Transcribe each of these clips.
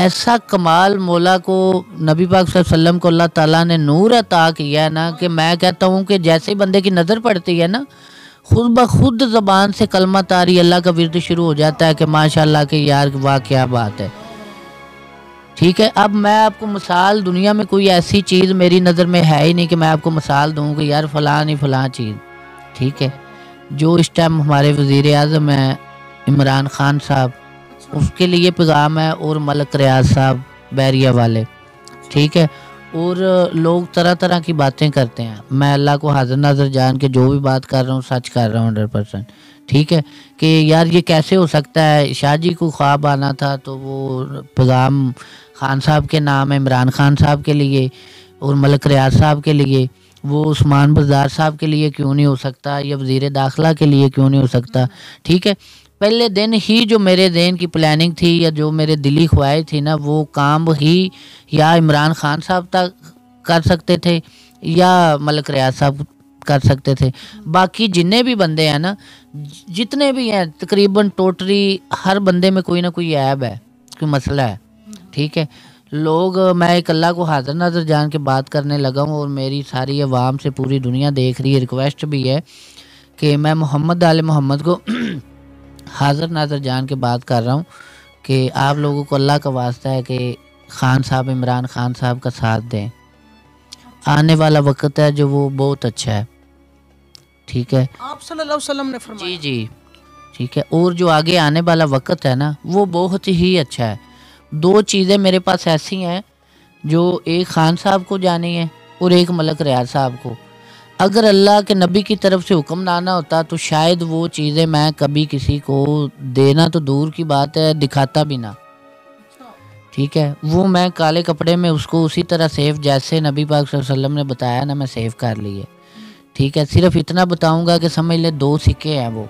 ایسا کمال مولا کو نبی پاک صلی اللہ علیہ وسلم کو اللہ تعالیٰ نے نور عطا کیا ہے نا کہ میں کہتا ہوں کہ جیسے ہی بندے کی نظر پڑتی ہے نا خود بخود زبان سے کلمہ طاری اللہ کا ورد شروع ہو جاتا ہے کہ ماشاءاللہ کہ یار واہ کیا بات ہے. ٹھیک ہے. اب میں آپ کو مثال دنیا میں کوئی ایسی چیز میری نظر میں ہے ہی نہیں کہ میں آپ کو مثال دوں کہ یار فلاں نہیں فلاں چیز. ٹھیک ہے. جو اس ٹائم ہمارے وزیر اعظم ہیں عمران خان صاحب اس کے لیے پیغام ہے اور ملک ریاض صاحب بیریا والے. ٹھیک ہے. اور لوگ طرح طرح کی باتیں کرتے ہیں. میں اللہ کو حاضر ناظر جان کے جو بھی بات کر رہا ہوں سچ کر رہا ہوں 100%. ٹھیک ہے. کہ یار یہ کیسے ہو سکتا ہے. شاہ جی کو خواب آنا تھا تو وہ پیغام خان صاحب کے نام ہے عمران خان صاحب کے لیے اور ملک ریاض صاحب کے لیے. وہ عثمان بزدار صاحب کے لیے کیوں نہیں ہو سکتا یا وزیر داخلہ کے لیے کیوں نہیں ہو سکتا. ٹھیک ہے. پہلے دن ہی جو میرے ذہن کی پلاننگ تھی یا جو میرے دلی خواہش تھی نا وہ کام ہی یا عمران خان صاحب تک کر سکتے تھے یا ملک ریاض صاحب کر سکتے تھے. باقی جتنے بھی بندے ہیں نا جتنے بھی ہیں تقریباً ٹوٹلی ہر بندے میں کوئی نہ کوئی عیب ہے کوئی مسئلہ ہے. ٹھیک ہے. لوگ میں ایک اللہ کو حاضر ناظر جان کے بات کرنے لگا ہوں اور میری ساری عوام سے پوری دنیا دیکھ رہی ہے. ریکویسٹ بھی ہے کہ میں محمد آل محمد کو حاضر ناظر جان کے بات کر رہا ہوں کہ آپ لوگوں کو اللہ کا واسطہ ہے کہ خان صاحب عمران خان صاحب کا ساتھ دیں. آنے والا وقت ہے جو وہ بہت اچھا ہے. ٹھیک ہے. آپ صلی اللہ علیہ وسلم نے فرمایا. جی. ٹھیک ہے. اور جو آگے آنے والا وقت ہے نا وہ بہت ہی اچھا ہے. دو چیزیں میرے پاس ایسی ہیں جو ایک خان صاحب کو جانی ہے اور ایک ملک ریاض صاحب کو. اگر اللہ کے نبی کی طرف سے حکم نہ آنا ہوتا تو شاید وہ چیزیں میں کبھی کسی کو دینا تو دور کی بات ہے دکھاتا بھی نہ. ٹھیک ہے. وہ میں کالے کپڑے میں اس کو اسی طرح سیف جیسے نبی پاک صلی اللہ علیہ وسلم نے بتایا نا میں سیف کر لیے. ٹھیک ہے. صرف اتنا بتاؤں گا کہ سمجھ لے 2 سکے ہیں. وہ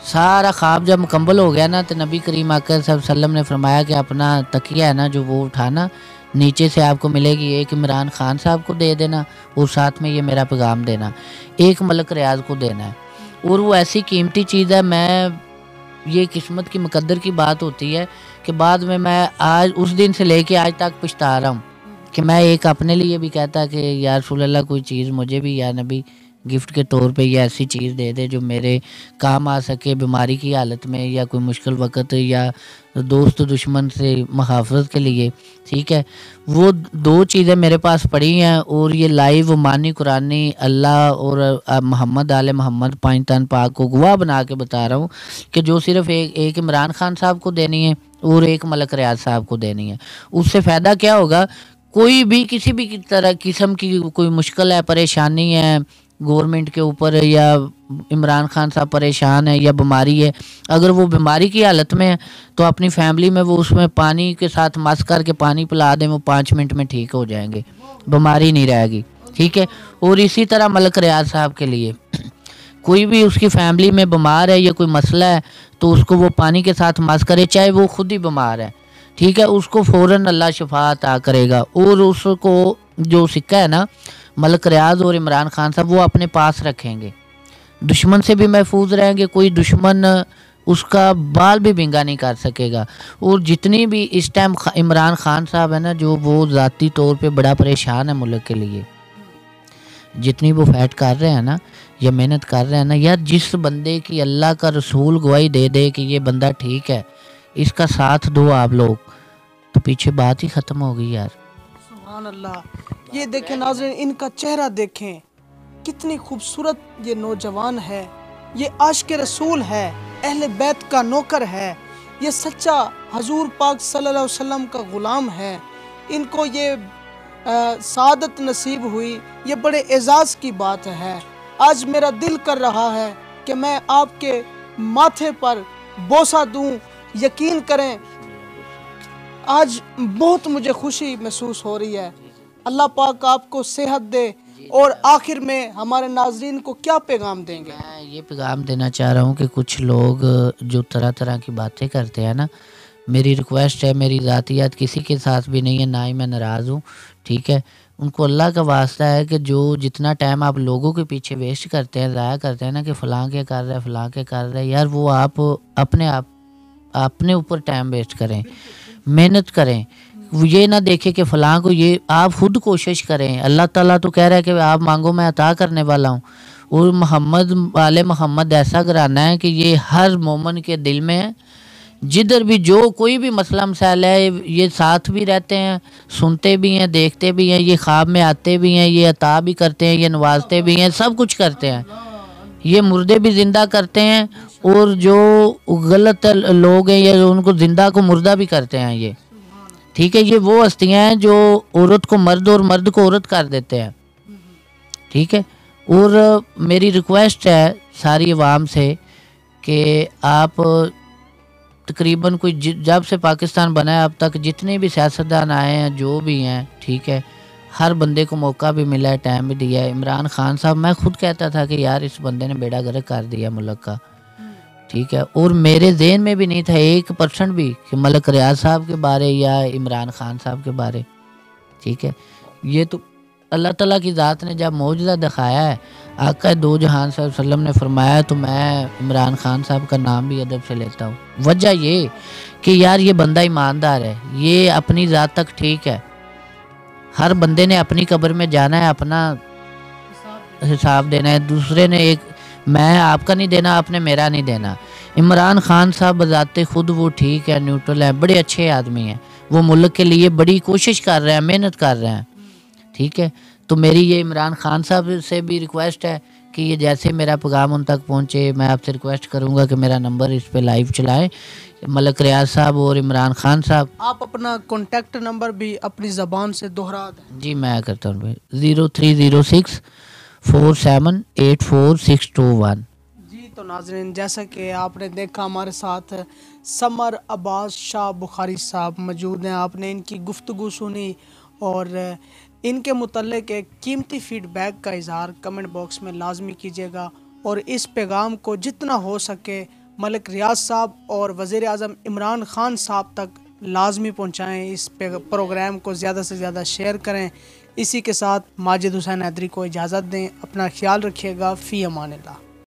سارا خواب جب مکمل ہو گیا نا تو نبی کریم آقا صلی اللہ علیہ وسلم نے فرمایا کہ اپنا تکیہ ہے نا جو وہ اٹھانا نیچے سے آپ کو ملے گی ایک عمران خان صاحب کو دے دینا اور ساتھ میں یہ میرا پیغام دینا. ایک ملک ریاض کو دینا ہے. اور وہ ایسی قیمتی چیز ہے میں یہ قسمت کی مقدر کی بات ہوتی ہے کہ بعد میں آج اس دن سے لے کے آج تک پچھتا رہا ہوں کہ میں ایک اپنے لیے بھی کہتا کہ یا رسول اللہ کوئی چیز مجھے بھی یا نبی گفٹ کے طور پہ یہ ایسی چیز دے دے جو میرے کام آ سکے بیماری کی حالت میں یا کوئی مشکل وقت یا دوست دشمن سے محافظت کے لیے. ٹھیک ہے. وہ 2 چیزیں میرے پاس پڑی ہیں اور یہ لائیو مانی قرآنی اللہ اور محمد آل محمد پانچ تن پاک کو گواہ بنا کے بتا رہا ہوں کہ جو صرف ایک عمران خان صاحب کو دینی ہے اور ایک ملک ریاض صاحب کو دینی ہے. اس سے فائدہ کیا ہوگا. کوئی بھی کسی بھی طرح قسم کی کوئی مشکل ہے پریشانی ہے گورنمنٹ کے اوپر یا عمران خان صاحب پریشان ہے یا بیماری ہے اگر وہ بیماری کی حالت میں ہے تو اپنی فیملی میں وہ اس میں پانی کے ساتھ مس کر کے پانی پلا دیں وہ 5 منٹ میں ٹھیک ہو جائیں گے بیماری نہیں رہے گی. ٹھیک ہے. اور اسی طرح ملک ریاض صاحب کے لیے کوئی بھی اس کی فیملی میں بیمار ہے یا کوئی مسئلہ ہے تو اس کو وہ پانی کے ساتھ مس کرے چاہے وہ خود ہی بیمار ہے. ٹھیک ہے. اس کو فوراً اللہ شفا عطا کرے گا. اور اس کو جو سکہ ہے نا ملک ریاض اور عمران خان صاحب وہ اپنے پاس رکھیں گے. دشمن سے بھی محفوظ رہیں گے. کوئی دشمن اس کا بال بھی بنگا نہیں کر سکے گا. اور جتنی بھی اس ٹائم عمران خان صاحب ہے نا جو وہ ذاتی طور پہ بڑا پریشان ہے ملک کے لیے جتنی وہ فائٹ کر رہے ہیں نا یا محنت کر رہے ہیں نا یار جس بندے کی اللہ کا رسول گواہی دے دے کہ یہ بندہ ٹھیک ہے اس کا ساتھ دو آپ لوگ تو پیچھے بات ہی ختم ہو گئی یار. سبحان اللہ. یہ دیکھیں ناظرین ان کا چہرہ دیکھیں کتنی خوبصورت یہ نوجوان ہے. یہ عاشق رسول ہے اہل بیت کا نوکر ہے. یہ سچا حضور پاک صلی اللہ علیہ وسلم کا غلام ہے. ان کو یہ سعادت نصیب ہوئی یہ بڑے اعزاز کی بات ہے. آج میرا دل کر رہا ہے کہ میں آپ کے ماتھے پر بوسہ دوں. یقین کریں آج بہت مجھے خوشی محسوس ہو رہی ہے. اللہ پاک آپ کو صحت دے. اور آخر میں ہمارے ناظرین کو کیا پیغام دیں گے؟ میں یہ پیغام دینا چاہ رہا ہوں کہ کچھ لوگ جو طرح طرح کی باتیں کرتے ہیں نا میری ریکویسٹ ہے میری ذاتیات کسی کے ساتھ بھی نہیں ہے نہ ہی میں ناراض ہوں. ٹھیک ہے. ان کو اللہ کا واسطہ ہے کہ جو جتنا ٹائم آپ لوگوں کے پیچھے ویسٹ کرتے ہیں ضائع کرتے ہیں نا کہ فلاں کے کر رہے فلاں کے کر رہے یار وہ آپ اپنے اوپر ٹائم ویسٹ کریں. محنت کریں, یہ نہ دیکھیں کہ فلاں کو, یہ آپ خود کوشش کریں. اللہ تعالیٰ تو کہہ رہا ہے کہ آپ مانگو میں عطا کرنے والا ہوں. اور محمد آل محمد ایسا گھرانہ ہے کہ یہ ہر مومن کے دل میں ہے. جدھر بھی جو کوئی بھی مسئلہ مسائل ہے یہ ساتھ بھی رہتے ہیں, سنتے بھی ہیں, دیکھتے بھی ہیں, یہ خواب میں آتے بھی ہیں, یہ عطا بھی کرتے ہیں, یہ نوازتے بھی ہیں, سب کچھ کرتے ہیں. یہ مردے بھی زندہ کرتے ہیں, اور جو غلط لوگ ہیں یہ ان کو زندہ کو مردہ بھی کرتے ہیں. یہ ٹھیک ہے, یہ وہ ہستیاں ہیں جو عورت کو مرد اور مرد کو عورت کر دیتے ہیں. ٹھیک ہے, اور میری ریکویسٹ ہے ساری عوام سے کہ آپ تقریباً کوئی جب سے پاکستان بنا ہے اب تک جتنے بھی سیاستدان آئے ہیں جو بھی ہیں, ٹھیک ہے, ہر بندے کو موقع بھی ملا ہے, ٹائم بھی دیا ہے. عمران خان صاحب, میں خود کہتا تھا کہ یار اس بندے نے بیڑا گرک کر دیا ملک کا. ٹھیک ہے, اور میرے ذہن میں بھی نہیں تھا 1% بھی کہ ملک ریاض صاحب کے بارے یا عمران خان صاحب کے بارے. ٹھیک ہے, یہ تو اللہ تعالیٰ کی ذات نے جب معجزہ دکھایا ہے, آقا دو جہان صلی اللہ علیہ وسلم نے فرمایا, تو میں عمران خان صاحب کا نام بھی ادب سے لیتا ہوں. وجہ یہ کہ یار یہ بندہ ایماندار ہے, یہ اپنی ذات تک ٹھیک ہے. ہر بندے نے اپنی قبر میں جانا ہے, اپنا حساب دینا ہے. دوسرے نے ایک, میں آپ کا نہیں دینا, آپ نے میرا نہیں دینا. عمران خان صاحب بذات خود وہ ٹھیک ہے, نیوٹرل ہے, بڑے اچھے آدمی ہیں, وہ ملک کے لیے بڑی کوشش کر رہے ہیں, محنت کر رہے ہیں. ٹھیک ہے, تو میری یہ عمران خان صاحب سے بھی ریکویسٹ ہے کہ یہ جیسے میرا پیغام ان تک پہنچے, میں آپ سے ریکویسٹ کروں گا کہ میرا نمبر اس پہ لائیو چلائیں. ملک ریاض صاحب اور عمران خان صاحب, آپ اپنا کانٹیکٹ نمبر بھی اپنی زبان سے دہرا دیں. جی میں کرتا ہوں, 0306 4784 621. جی تو ناظرین, جیسا کہ آپ نے دیکھا ہمارے ساتھ سمر عباس شاہ بخاری صاحب موجود ہیں. آپ نے ان کی گفتگو سنی اور ان کے متعلق ایک قیمتی فیڈ بیک کا اظہار کمنٹ باکس میں لازمی کیجیے گا, اور اس پیغام کو جتنا ہو سکے ملک ریاض صاحب اور وزیر اعظم عمران خان صاحب تک لازمی پہنچائیں. اس پروگرام کو زیادہ سے زیادہ شیئر کریں. اسی کے ساتھ ماجد حسین حیدری کو اجازت دیں. اپنا خیال رکھیے گا. فی امان اللہ.